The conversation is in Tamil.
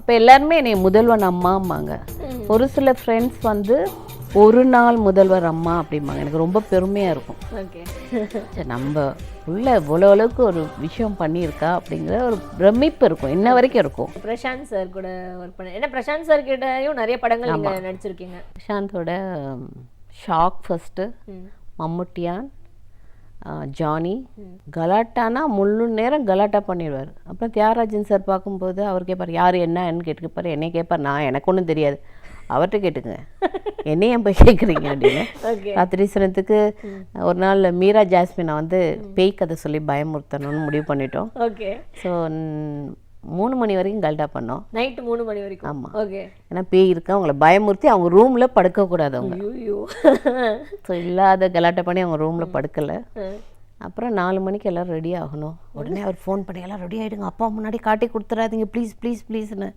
அப்போ எல்லாருமே என்னை முதல்வன் அம்மாம்பாங்க. ஒரு சில ஃப்ரெண்ட்ஸ் வந்து ஒரு நாள் முதல்வர் அம்மா அப்படிம்பாங்க. எனக்கு ரொம்ப பெருமையாக இருக்கும். ஓகே. சரி, நம்ம உள்ள இவ்வளோ அளவுக்கு ஒரு விஷயம் பண்ணியிருக்கா அப்படிங்கிற ஒரு பிரமிப்பு இருக்கும், இன்ன வரைக்கும் இருக்கும். பிரசாந்த் சார் கூட ஒர்க் பண்ண, ஏன்னா பிரசாந்த் சார் கிட்டயும் நிறைய படங்கள் நீங்கள் நடிச்சிருக்கீங்க. பிரசாந்தோட ஷாக் ஃபஸ்ட்டு, மம்முட்டியான், ஜானி, கலாட்டானா முழு நேரம் கலாட்டா பண்ணிடுவார். அப்புறம் தியாகராஜன் சார் பார்க்கும்போது அவர் கேட்பார் யார் என்னன்னு கேட்டுப்பார். என்னை கேட்பார், நான் எனக்கு ஒன்றும் தெரியாது, அவர்கிட்ட கேட்டுங்க, என்னையும் போய் கேட்குறீங்க அப்படின்னு. ராத்திரீஸ்வரத்துக்கு ஒரு நாள் மீரா ஜாஸ்மினை வந்து பேய் கதை சொல்லி பயமுறுத்தணும்னு முடிவு பண்ணிட்டோம். ஓகே. ஸோ 3 மணி வரைக்கும் கல்டா பண்ணோம். நைட்டு 3 மணி வரைக்கும். ஆமாம். ஓகே. ஏன்னா பேய் இருக்கு, அவங்கள பயமுறுத்தி அவங்க ரூமில் படுக்கக்கூடாது. அவங்க ஸோ இல்லாத கலாட்டா பண்ணி அவங்க ரூமில் படுக்கலை. அப்புறம் 4 மணிக்கு எல்லோரும் ரெடி ஆகணும். உடனே அவர் ஃபோன் பண்ணி எல்லாம் ரெடி ஆகிடுங்க, அப்பா முன்னாடி காட்டி கொடுத்துடாதீங்க ப்ளீஸ் ப்ளீஸ் ப்ளீஸ்ன்னு.